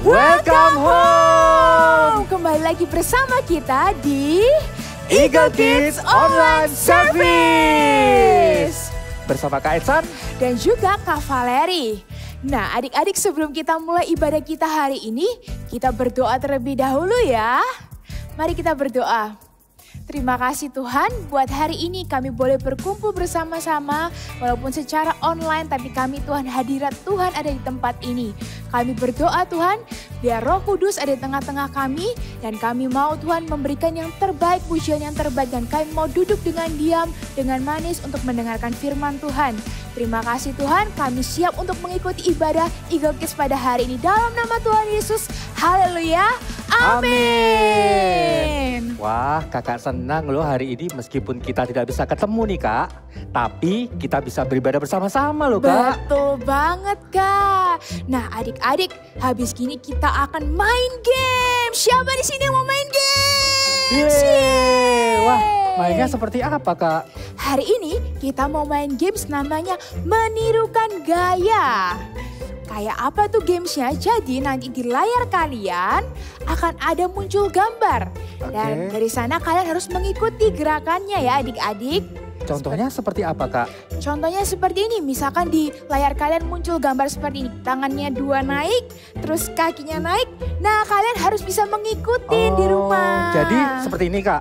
Welcome home! Kembali lagi bersama kita di Eagle Kids Online Service. Bersama Kak Edson dan juga Kak Valeri. Nah, adik-adik, sebelum kita mulai ibadah kita hari ini, kita berdoa terlebih dahulu ya. Mari kita berdoa. Terima kasih Tuhan, buat hari ini kami boleh berkumpul bersama-sama walaupun secara online, tapi kami Tuhan, hadirat Tuhan ada di tempat ini. Kami berdoa Tuhan, biar Roh Kudus ada di tengah-tengah kami dan kami mau Tuhan memberikan yang terbaik, pujian yang terbaik, dan kami mau duduk dengan diam, dengan manis untuk mendengarkan firman Tuhan. Terima kasih Tuhan, kami siap untuk mengikuti ibadah Eagle Kids pada hari ini dalam nama Tuhan Yesus. Haleluya. Amin. Wah, kakak senang loh hari ini meskipun kita tidak bisa ketemu nih Kak. Tapi kita bisa beribadah bersama-sama loh Kak. Betul banget Kak. Nah adik-adik, habis gini kita akan main game. Siapa di sini yang mau main game? Wah, mainnya seperti apa Kak? Hari ini kita mau main games namanya menirukan gaya. Kayak apa tuh gamesnya? Jadi nanti di layar kalian akan ada muncul gambar. Dan dari sana kalian harus mengikuti gerakannya ya adik-adik. Contohnya seperti apa Kak? Contohnya seperti ini, misalkan di layar kalian muncul gambar seperti ini. Tangannya 2 naik, terus kakinya naik. Nah kalian harus bisa mengikuti di rumah. Jadi seperti ini Kak?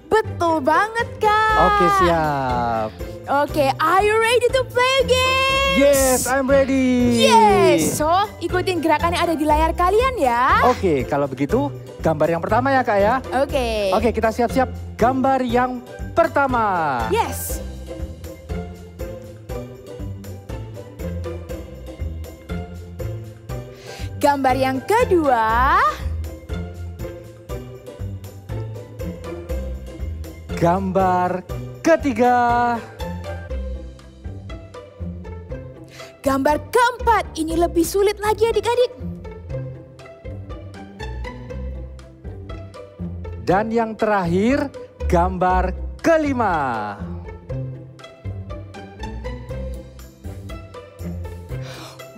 Betul banget Kak. Oke, siap. Oke, are you ready to play a game? Yes, I'm ready. Yes, so ikutin gerakan yang ada di layar kalian ya. Oke, kalau begitu gambar yang pertama ya Kak ya. Oke, kita siap-siap gambar yang pertama. Yes. Gambar yang kedua. Gambar ketiga. Gambar keempat, ini lebih sulit lagi adik-adik. Dan yang terakhir, gambar kelima.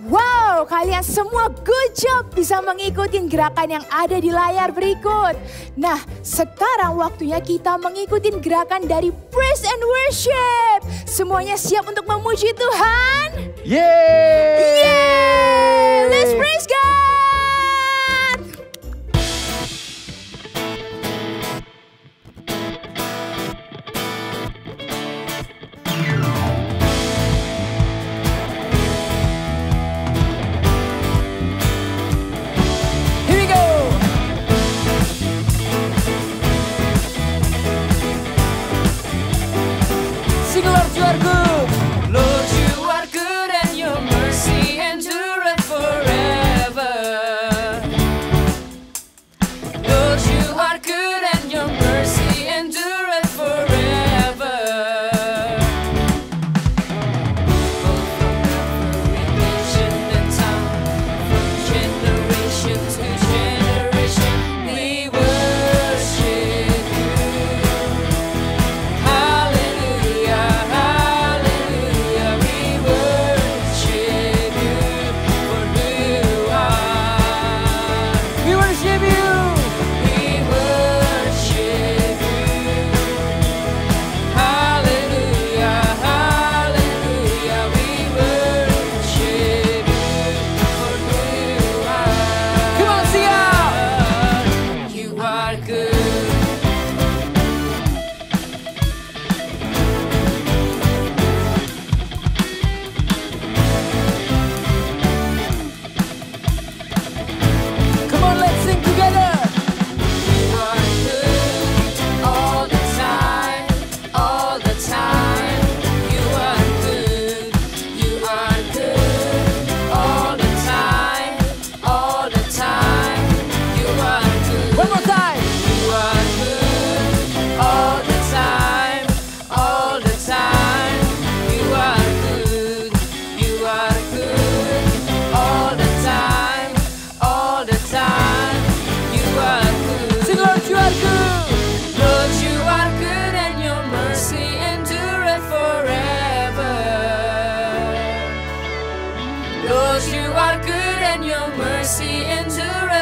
Wow, kalian semua good job bisa mengikuti gerakan yang ada di layar berikut. Nah, sekarang waktunya kita mengikuti gerakan dari praise and worship. Semuanya siap untuk memuji Tuhan? Yeay! Yeay! Let's praise God! Lord, you are good and your mercy endureth forever. Lord, you are good and your mercy endureth forever. From every nation and tongue, from generation to generation, we worship you. Hallelujah. Lord, you are good and your mercy endureth.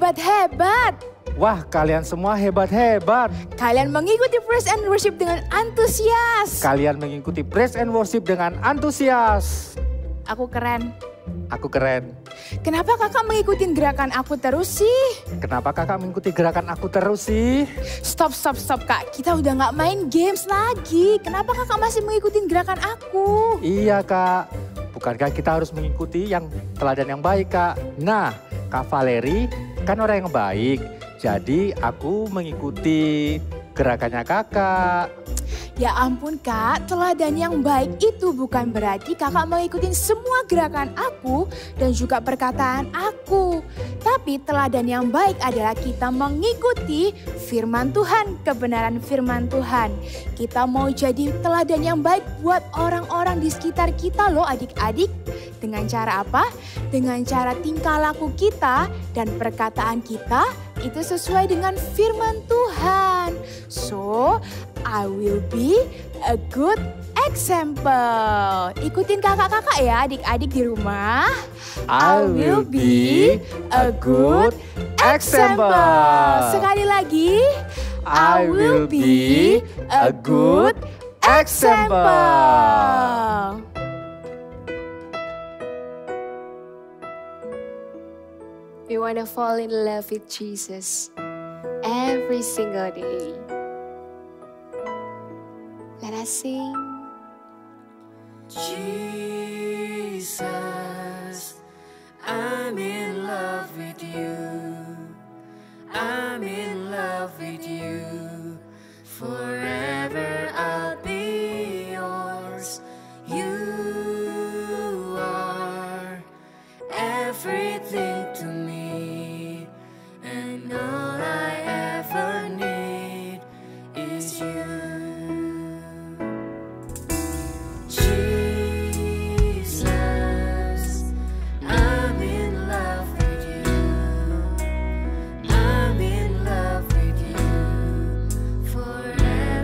hebat-hebat. Wah, kalian semua hebat-hebat. Kalian mengikuti praise and worship dengan antusias. Kalian mengikuti praise and worship dengan antusias. Aku keren. Aku keren. Kenapa kakak mengikuti gerakan aku terus sih? Kenapa kakak mengikuti gerakan aku terus sih? Stop kak, kita udah gak main games lagi. Kenapa kakak masih mengikuti gerakan aku? Iya kak, bukankah kita harus mengikuti yang teladan yang baik kak? Nah, Kak Valeri kan orang yang baik, jadi aku mengikuti gerakannya kakak. Ya ampun kak, teladan yang baik itu bukan berarti kakak mengikuti semua gerakan aku dan juga perkataan aku. Tapi teladan yang baik adalah kita mengikuti firman Tuhan, kebenaran firman Tuhan. Kita mau jadi teladan yang baik buat orang-orang di sekitar kita loh adik-adik. Dengan cara apa? Dengan cara tingkah laku kita dan perkataan kita itu sesuai dengan firman Tuhan. So, I will be a good example. Ikutin kakak-kakak ya adik-adik di rumah. I will be a good example. Sekali lagi. I will be a good example. We want to fall in love with Jesus every single day. Let us sing. Jesus, I'm in love with you. I'm in love with you. Forever I'll be yours. You are everything to me, and all I ever need is you. Jesus, I'm in love with you. I'm in love with you. Forever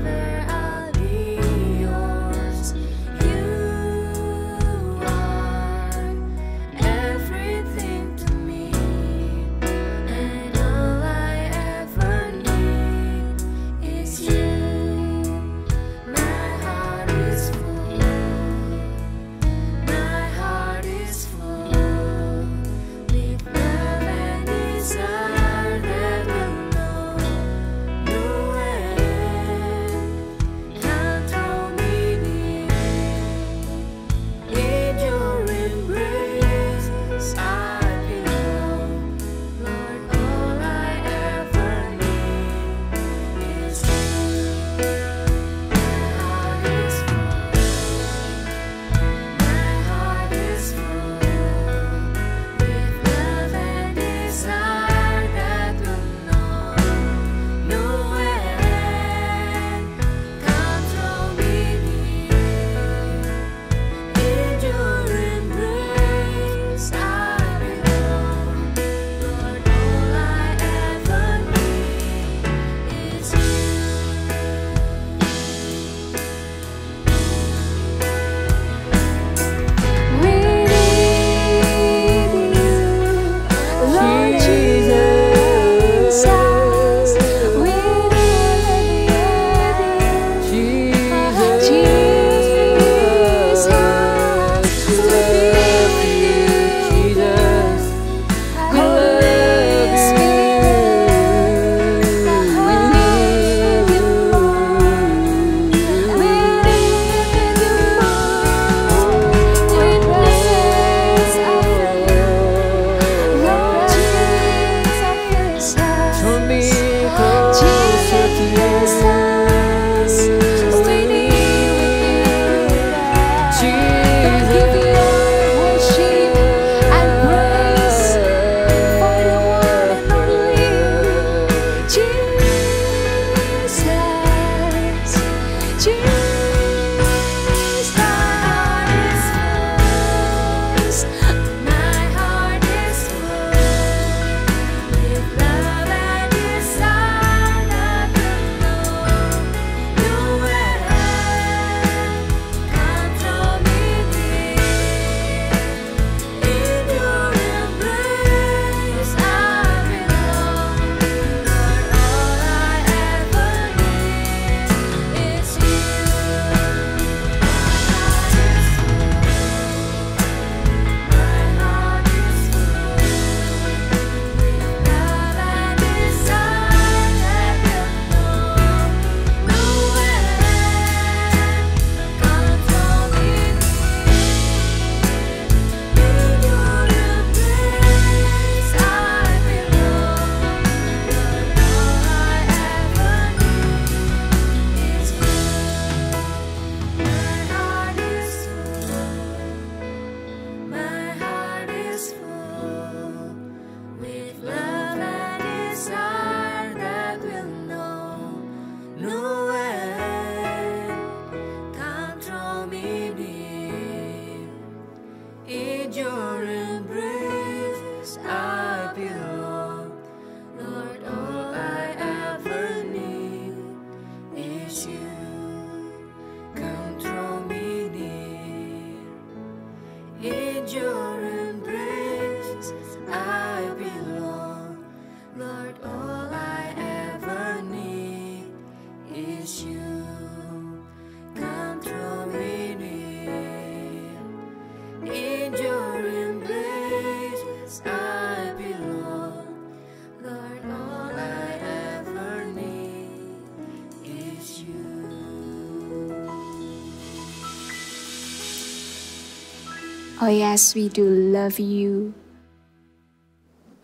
Oh yes, we do love you.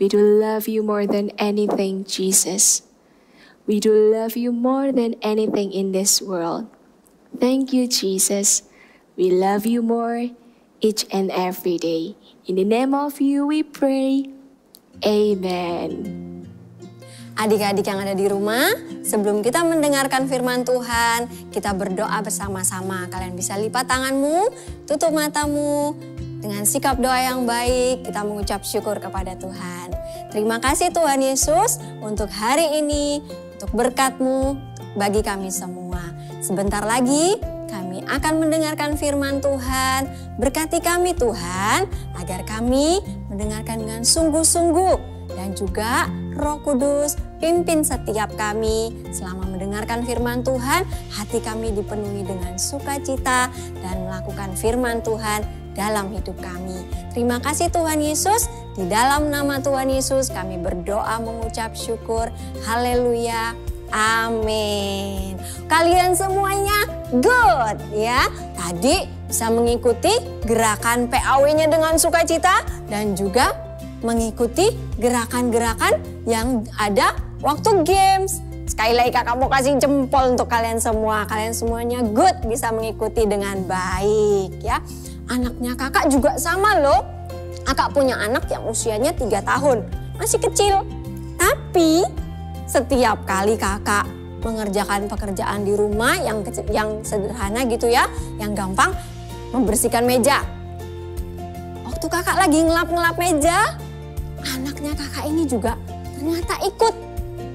We do love you more than anything, Jesus. We do love you more than anything in this world. Thank you, Jesus. We love you more each and every day. In the name of you we pray. Amen. Adik-adik yang ada di rumah, sebelum kita mendengarkan firman Tuhan, kita berdoa bersama-sama. Kalian bisa lipat tanganmu, tutup matamu. Dengan sikap doa yang baik, kita mengucap syukur kepada Tuhan. Terima kasih Tuhan Yesus untuk hari ini, untuk berkat-Mu bagi kami semua. Sebentar lagi kami akan mendengarkan firman Tuhan. Berkati kami Tuhan, agar kami mendengarkan dengan sungguh-sungguh. Dan juga Roh Kudus pimpin setiap kami selama mendengarkan firman Tuhan. Hati kami dipenuhi dengan sukacita dan melakukan firman Tuhan dalam hidup kami. Terima kasih Tuhan Yesus. Di dalam nama Tuhan Yesus kami berdoa mengucap syukur. Haleluya. Amin. Kalian semuanya good ya. Tadi bisa mengikuti gerakan PAW-nya dengan sukacita dan juga mengikuti gerakan-gerakan yang ada waktu games. Sekali lagi kakak mau kasih jempol untuk kalian semua. Kalian semuanya good, bisa mengikuti dengan baik ya. Anaknya kakak juga sama loh. Kakak punya anak yang usianya 3 tahun. Masih kecil. Tapi setiap kali kakak mengerjakan pekerjaan di rumah yang sederhana gitu ya. Yang gampang, membersihkan meja. Waktu kakak lagi ngelap-ngelap meja, anaknya kakak ini juga ternyata ikut.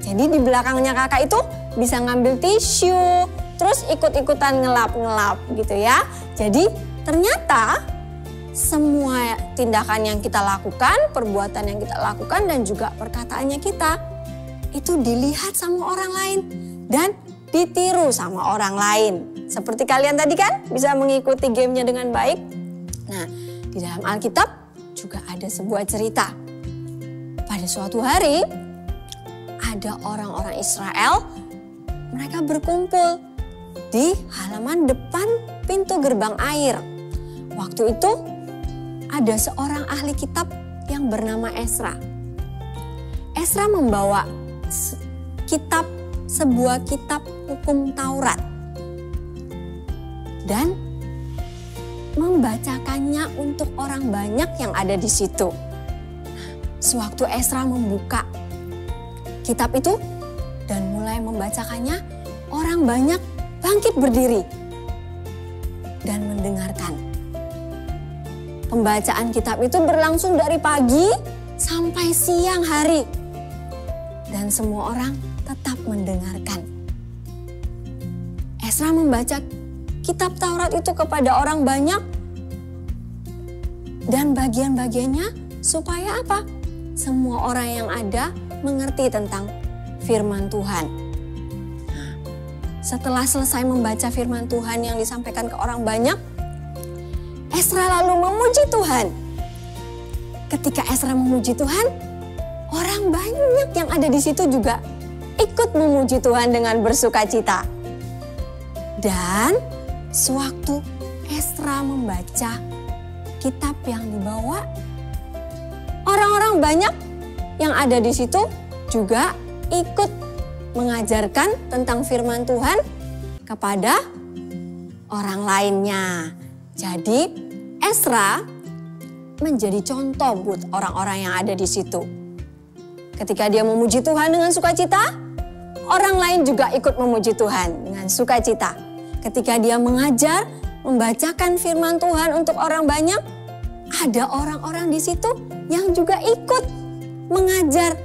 Jadi di belakangnya kakak itu bisa ngambil tisu, terus ikut-ikutan ngelap-ngelap gitu ya. Jadi ternyata semua tindakan yang kita lakukan, perbuatan yang kita lakukan dan juga perkataannya kita itu dilihat sama orang lain dan ditiru sama orang lain. Seperti kalian tadi kan bisa mengikuti gamenya dengan baik. Nah, di dalam Alkitab juga ada sebuah cerita. Pada suatu hari, ada orang-orang Israel, mereka berkumpul di halaman depan pintu gerbang air. Waktu itu, ada seorang ahli kitab yang bernama Ezra. Ezra membawa sebuah kitab hukum Taurat. Dan membacakannya untuk orang banyak yang ada di situ. Sewaktu Ezra membuka kitab itu dan mulai membacakannya, orang banyak bangkit berdiri dan mendengarkan. Pembacaan kitab itu berlangsung dari pagi sampai siang hari. Dan semua orang tetap mendengarkan. Ezra membaca kitab Taurat itu kepada orang banyak. Dan bagian-bagiannya supaya apa? Semua orang yang ada mengerti tentang firman Tuhan. Nah, setelah selesai membaca firman Tuhan yang disampaikan ke orang banyak, Ezra lalu memuji Tuhan. Ketika Ezra memuji Tuhan, orang banyak yang ada di situ juga ikut memuji Tuhan dengan bersukacita. Dan sewaktu Ezra membaca kitab yang dibawa, orang-orang banyak yang ada di situ juga ikut mengajarkan tentang firman Tuhan kepada orang lainnya. Jadi Ezra menjadi contoh buat orang-orang yang ada di situ. Ketika dia memuji Tuhan dengan sukacita, orang lain juga ikut memuji Tuhan dengan sukacita. Ketika dia mengajar, membacakan firman Tuhan untuk orang banyak, ada orang-orang di situ yang juga ikut mengajar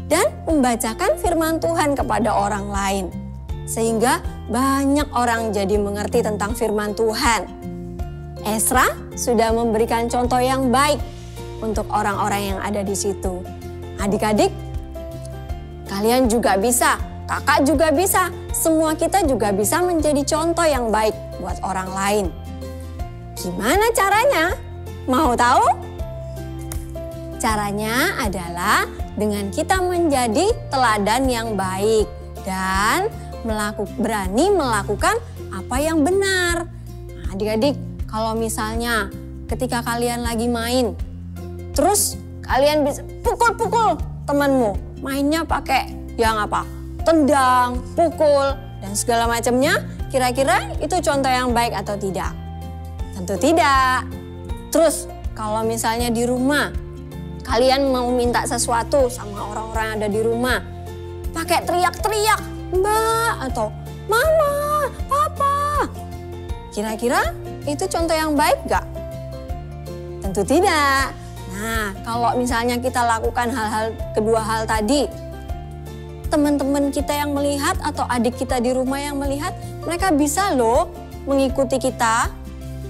dan membacakan firman Tuhan kepada orang lain. Sehingga banyak orang jadi mengerti tentang firman Tuhan. Ezra sudah memberikan contoh yang baik untuk orang-orang yang ada di situ. Adik-adik, kalian juga bisa, kakak juga bisa, semua kita juga bisa menjadi contoh yang baik buat orang lain. Gimana caranya? Mau tahu? Caranya adalah dengan kita menjadi teladan yang baik dan berani melakukan apa yang benar. Nah, adik-adik, kalau misalnya ketika kalian lagi main, terus kalian bisa pukul-pukul temanmu, mainnya pakai yang apa? Tendang, pukul, dan segala macamnya. Kira-kira itu contoh yang baik atau tidak? Tentu tidak. Terus kalau misalnya di rumah, kalian mau minta sesuatu sama orang-orang yang ada di rumah, pakai teriak-teriak, Mbak atau Mama, Papa. Kira-kira itu contoh yang baik gak? Tentu tidak. Nah, kalau misalnya kita lakukan kedua hal tadi, teman-teman kita yang melihat atau adik kita di rumah yang melihat, mereka bisa loh mengikuti kita,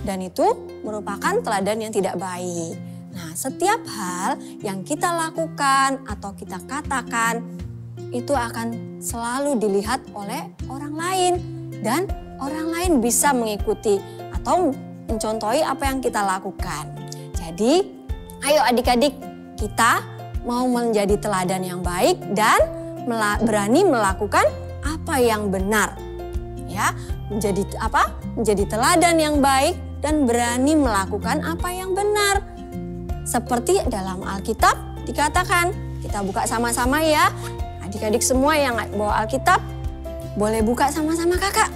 dan itu merupakan teladan yang tidak baik. Nah, setiap hal yang kita lakukan atau kita katakan itu akan selalu dilihat oleh orang lain, dan orang lain bisa mengikuti atau mencontohi apa yang kita lakukan. Jadi, ayo adik-adik, kita mau menjadi teladan yang baik dan berani melakukan apa yang benar. Ya, menjadi apa? Menjadi teladan yang baik dan berani melakukan apa yang benar. Seperti dalam Alkitab dikatakan, kita buka sama-sama ya. Adik-adik semua yang bawa Alkitab, boleh buka sama-sama kakak.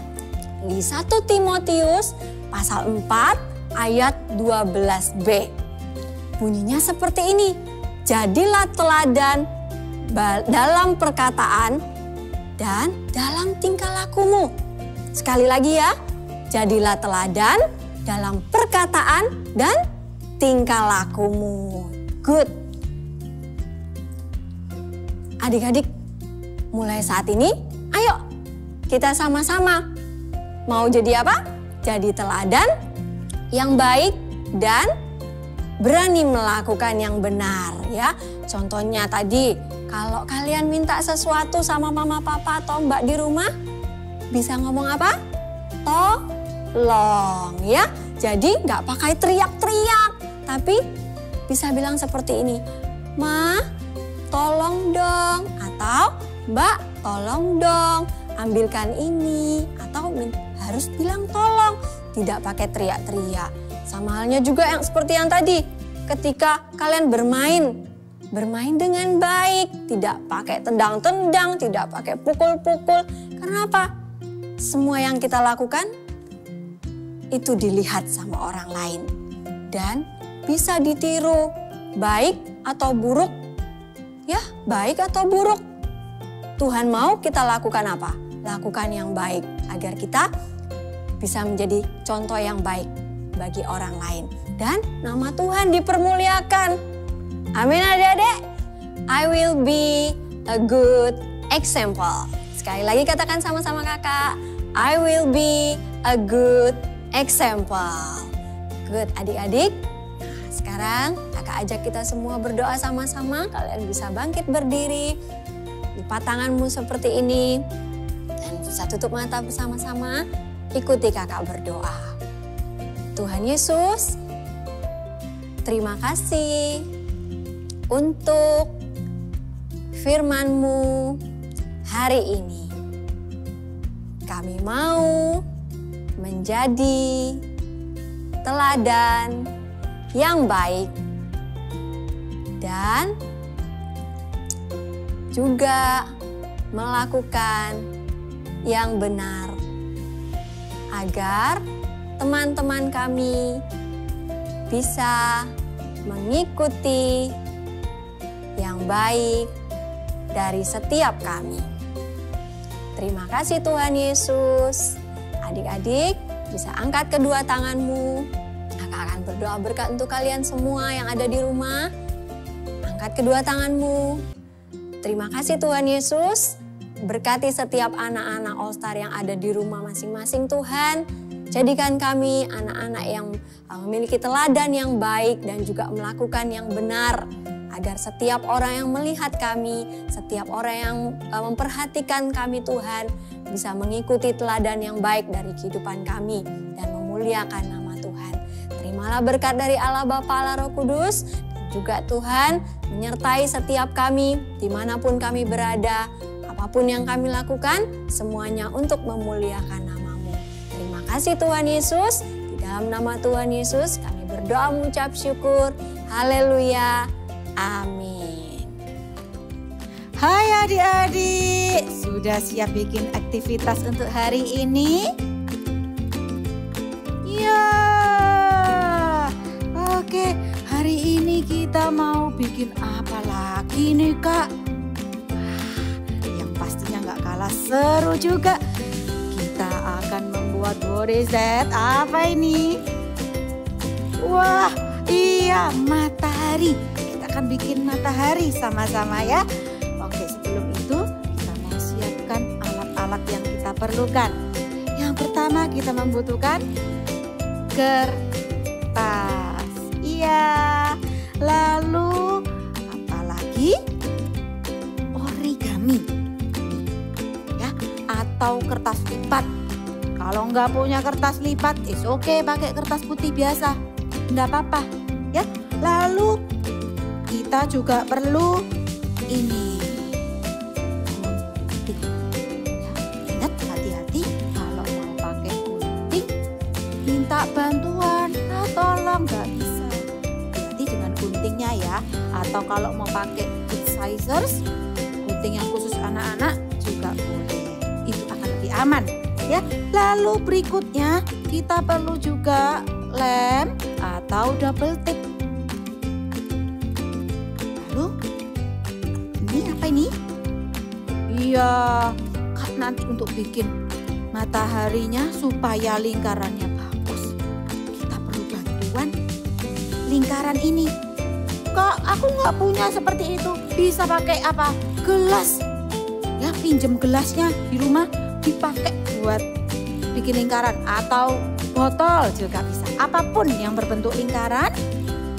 Di 1 Timotius pasal 4 ayat 12b. Bunyinya seperti ini. Jadilah teladan dalam perkataan dan dalam tingkah lakumu. Sekali lagi ya, jadilah teladan dalam perkataan dan tingkah lakumu. Good. Adik-adik, mulai saat ini, ayo kita sama-sama mau jadi apa? Jadi teladan yang baik dan berani melakukan yang benar ya. Contohnya tadi, kalau kalian minta sesuatu sama mama, papa, atau mbak di rumah, bisa ngomong apa? Tolong ya. Jadi nggak pakai teriak-teriak, tapi bisa bilang seperti ini, Ma, tolong dong, atau Mbak, tolong dong, ambilkan ini, atau harus bilang tolong, tidak pakai teriak-teriak. Sama halnya juga yang seperti yang tadi, ketika kalian bermain dengan baik, tidak pakai tendang-tendang, tidak pakai pukul-pukul. Karena apa? Semua yang kita lakukan itu dilihat sama orang lain dan bisa ditiru, baik atau buruk. Ya, baik atau buruk. Tuhan mau kita lakukan apa? Lakukan yang baik agar kita bisa menjadi contoh yang baik bagi orang lain. Dan nama Tuhan dipermuliakan. Amin adik-adik. I will be a good example. Sekali lagi katakan sama-sama kakak. I will be a good example. Good adik-adik. Nah, sekarang kakak ajak kita semua berdoa sama-sama. Kalian bisa bangkit berdiri. Lipat tanganmu seperti ini. Dan bisa tutup mata bersama-sama. Ikuti kakak berdoa. Tuhan Yesus, terima kasih untuk firman-Mu hari ini. Kami mau menjadi teladan yang baik dan juga melakukan yang benar agar teman-teman kami bisa mengikuti yang baik dari setiap kami. Terima kasih Tuhan Yesus. Adik-adik bisa angkat kedua tanganmu. Kakak akan berdoa berkat untuk kalian semua yang ada di rumah. Angkat kedua tanganmu. Terima kasih Tuhan Yesus. Berkati setiap anak-anak All Star yang ada di rumah masing-masing Tuhan. Jadikan kami anak-anak yang memiliki teladan yang baik dan juga melakukan yang benar. Agar setiap orang yang melihat kami, setiap orang yang memperhatikan kami Tuhan, bisa mengikuti teladan yang baik dari kehidupan kami dan memuliakan nama Tuhan. Terimalah berkat dari Allah Bapa, Allah Roh Kudus, dan juga Tuhan menyertai setiap kami dimanapun kami berada, apapun yang kami lakukan, semuanya untuk memuliakan nama-Mu. Terima kasih Tuhan Yesus, di dalam nama Tuhan Yesus kami berdoa. berdoa mengucap syukur. Haleluya. Amin. Hai adik-adik, sudah siap bikin aktivitas untuk hari ini? Ya, oke, hari ini kita mau bikin apa lagi nih Kak? Yang pastinya nggak kalah seru juga. Kita akan membuat body set. Apa ini? Wah, iya, matahari. Kita akan bikin matahari sama-sama ya. Oke, sebelum itu kita mau siapkan alat-alat yang kita perlukan. Yang pertama kita membutuhkan kertas. Iya. Lalu apa lagi? Origami. Ya, atau kertas lipat. Kalau nggak punya kertas lipat, oke, pakai kertas putih biasa. Nggak apa-apa. Ya. Lalu kita juga perlu ini. Gunting. Ya, ingat hati-hati kalau mau pakai gunting, minta bantuan. Nah, tolong, nggak bisa. Hati-hati dengan guntingnya ya. Atau kalau mau pakai big scissors, gunting yang khusus anak-anak juga boleh. Itu akan lebih aman ya. Lalu berikutnya kita perlu juga lem atau double tip. Lalu ini apa ini? Iya, Kak, nanti untuk bikin mataharinya supaya lingkarannya bagus, kita perlu bantuan lingkaran ini. Kak, aku nggak punya seperti itu. Bisa pakai apa? Gelas. Ya, pinjem gelasnya di rumah dipakai buat bikin lingkaran, atau botol juga bisa. Apapun yang berbentuk lingkaran,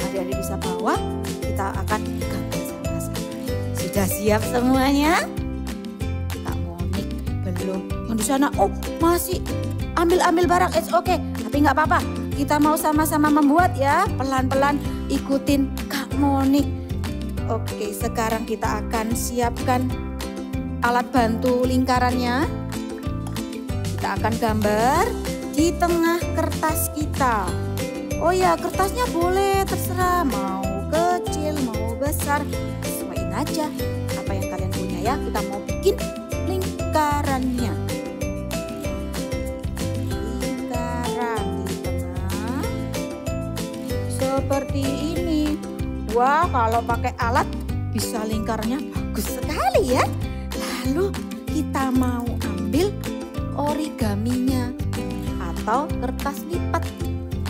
adik-adik bisa bawa. Kita akan gambar sama-sama. Sudah siap semuanya? Kak Monik belum. Yang di sana, oh masih ambil barang. It's okay, tapi nggak apa-apa. Kita mau sama-sama membuat ya. Pelan-pelan ikutin Kak Monik. Oke, sekarang kita akan siapkan alat bantu lingkarannya. Kita akan gambar di tengah kertas kita. Oh ya, kertasnya boleh terserah, mau kecil mau besar, sesuaiin aja apa yang kalian punya ya. Kita mau bikin lingkarannya. Lingkaran di tengah seperti ini. Wah, kalau pakai alat bisa lingkarnya bagus sekali ya. Lalu kita mau ambil origaminya atau kertas lipat.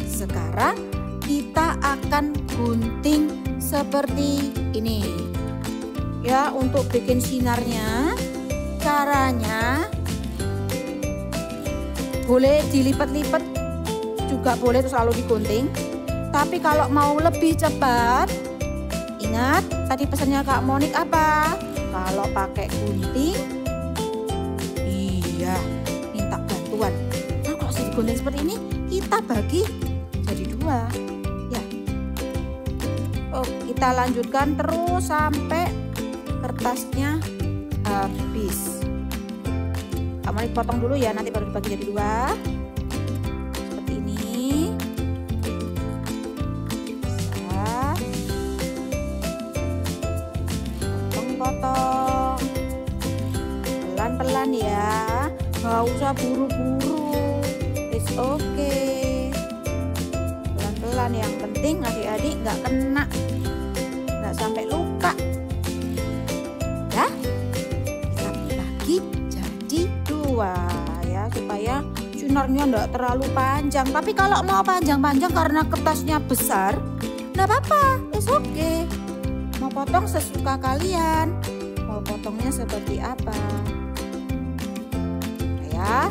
Sekarang kita akan gunting seperti ini. Ya, untuk bikin sinarnya, caranya boleh dilipat-lipat juga boleh, terus lalu digunting. Tapi kalau mau lebih cepat, ingat tadi pesannya Kak Monik apa? Kalau pakai gunting, iya, minta bantuan. Nah, kalau sudah digunting seperti ini, kita bagi jadi dua. Ya. Oh, kita lanjutkan terus sampai kertasnya habis. Kamu dipotong dulu ya, nanti baru dibagi jadi dua. Seperti ini. Bisa. Potong-potong. Pelan-pelan ya. Gak usah buru-buru. It's okay. Pelan-pelan, yang penting adik-adik gak kena. Gak sampai luka. Ya. Kita bagi jadi dua ya, supaya sinarnya gak terlalu panjang. Tapi kalau mau panjang-panjang karena kertasnya besar, gak apa-apa. It's okay. Mau potong sesuka kalian. Mau potongnya seperti apa? Ya,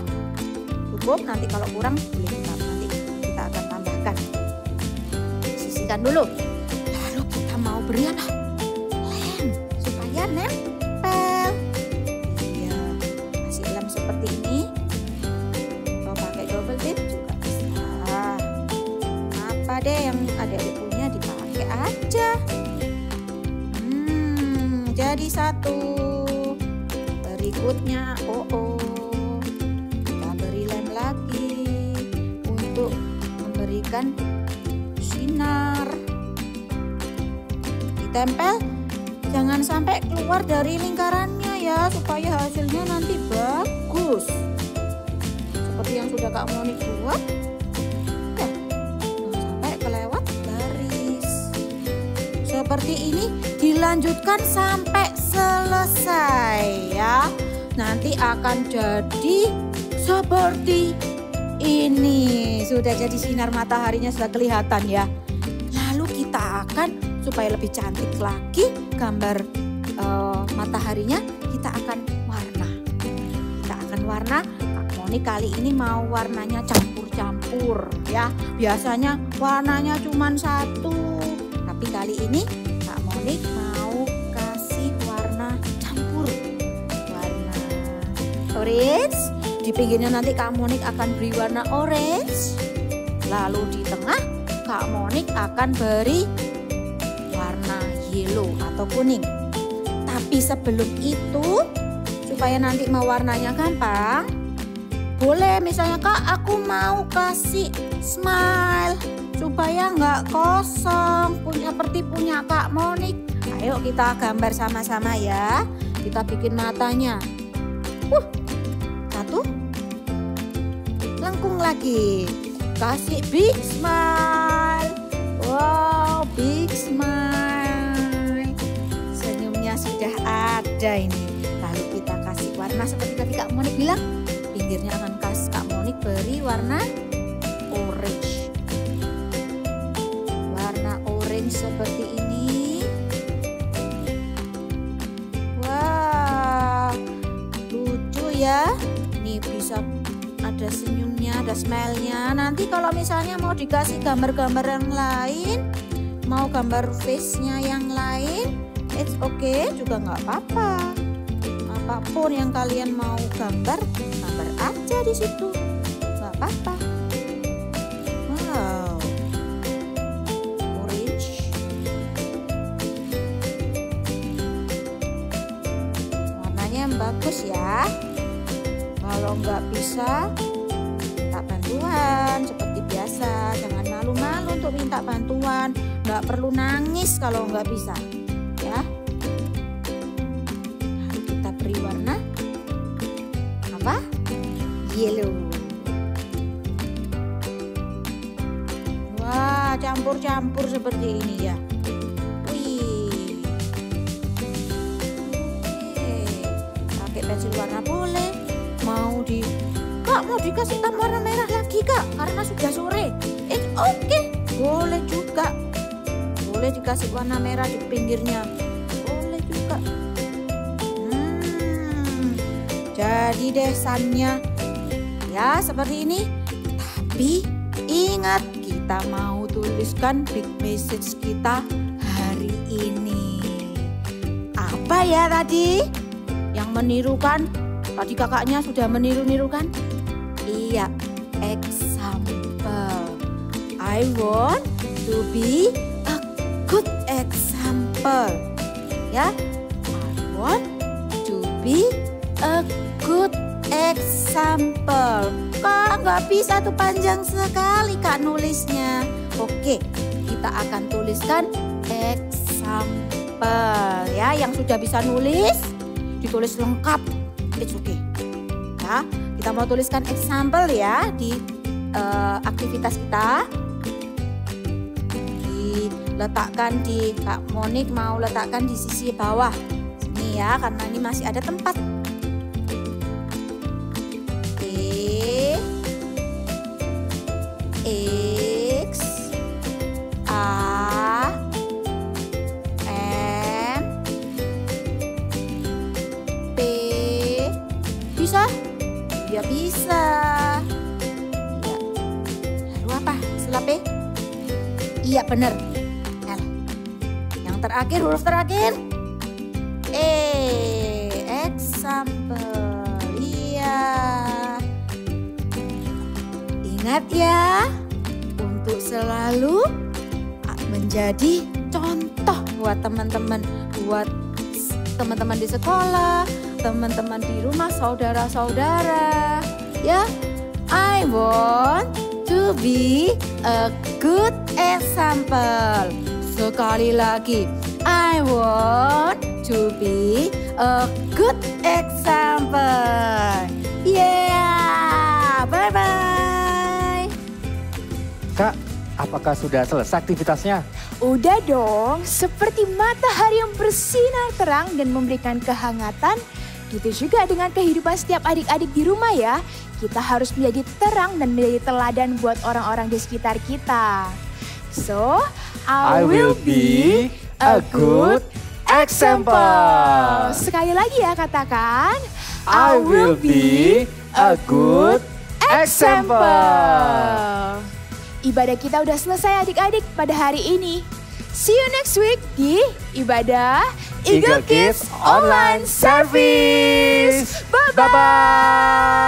cukup. Nanti kalau kurang boleh nanti kita akan tambahkan. Sisihkan dulu. Lalu kita mau beri apa? Lem, supaya nempel. Iya, kasih lem seperti ini. Mau pakai double tip juga bisa. Apa deh yang adik-adik punya dipakai aja. Jadi satu. Berikutnya, kita beri lem lagi untuk memberikan sinar sinar. Ditempel, jangan sampai keluar dari lingkarannya ya, supaya hasilnya nanti bagus. Seperti yang sudah Kak Monik buat. Jangan sampai kelewat garis. Seperti ini dilanjutkan sampai selesai ya. Nanti akan jadi seperti ini. Sudah jadi sinar mataharinya, sudah kelihatan ya. Lalu kita akan, supaya lebih cantik lagi gambar mataharinya, kita akan warna. Kita akan warna. Kak Monik kali ini mau warnanya campur-campur ya. Biasanya warnanya cuma satu. Tapi kali ini Kak Monik mau kasih warna campur. Warna orange. Di pinggirnya nanti Kak Monik akan beri warna orange. Lalu di tengah Kak Monik akan beri warna yellow atau kuning. Tapi sebelum itu, supaya nanti mewarnanya gampang, boleh misalnya Kak, aku mau kasih smile supaya nggak kosong, seperti punya Kak Monik. Ayo kita gambar sama-sama ya. Kita bikin matanya. Satu. Lengkung lagi. Kasih big smile. Wow, big smile. Senyumnya sudah ada ini. Lalu kita kasih warna seperti tadi Kak Monik bilang. Pinggirnya akan kasih Kak Monik beri warna orange. Warna orange seperti ini. Wah, lucu ya. Ini bisa ada senyumnya, ada smile-nya. Nanti kalau misalnya mau dikasih gambar-gambar yang lain, mau gambar face-nya yang lain, it's okay juga nggak apa-apa. Apapun yang kalian mau gambar, gambar aja di situ, nggak apa-apa. Wow, orange. Warnanya yang bagus ya. Kalau nggak bisa, minta bantuan seperti biasa. Jangan malu-malu untuk minta bantuan. Nggak perlu nangis kalau nggak bisa, ya. Lalu kita beri warna apa? Yellow. Wah, campur-campur seperti ini ya. Wih. Oke. Pakai pensil warna boleh. Kak mau dikasih tambah warna merah lagi Kak, karena sudah sore. Oke, boleh juga. Boleh dikasih warna merah di pinggirnya. Boleh juga. Jadi deh sunnya ya seperti ini. Tapi ingat, kita mau tuliskan big message kita hari ini. Apa ya tadi? Yang menirukan. Tadi kakaknya sudah meniru-nirukan? Iya, example. I want to be a good example. Ya, I want to be a good example. Kak, nggak bisa tuh, panjang sekali Kak nulisnya. Oke, kita akan tuliskan example. Ya, yang sudah bisa nulis, ditulis lengkap. It's okay. Ya, kita mau tuliskan example ya di aktivitas kita. Diletakkan di, Kak Monik mau letakkan di sisi bawah sini ya, karena ini masih ada tempat. X A M P. Bisa? Ya bisa. Ya. Lalu apa setelah P? Iya benar. L. Yang terakhir, huruf terakhir. Example. Iya. Ingat ya, untuk selalu menjadi contoh buat teman-teman, di sekolah, teman-teman di rumah, saudara-saudara. Ya, I want to will be a good example. Sekali lagi, I want to be a good example. Yeah, bye-bye. Kak, apakah sudah selesai aktivitasnya? Udah dong, seperti matahari yang bersinar terang dan memberikan kehangatan, gitu juga dengan kehidupan setiap adik-adik di rumah ya. Kita harus menjadi terang dan menjadi teladan buat orang-orang di sekitar kita. So, I will be a good example. Sekali lagi ya katakan, I will be a good example. Ibadah kita udah selesai adik-adik pada hari ini. See you next week di Ibadah Eagle Kids Online Service. Bye-bye.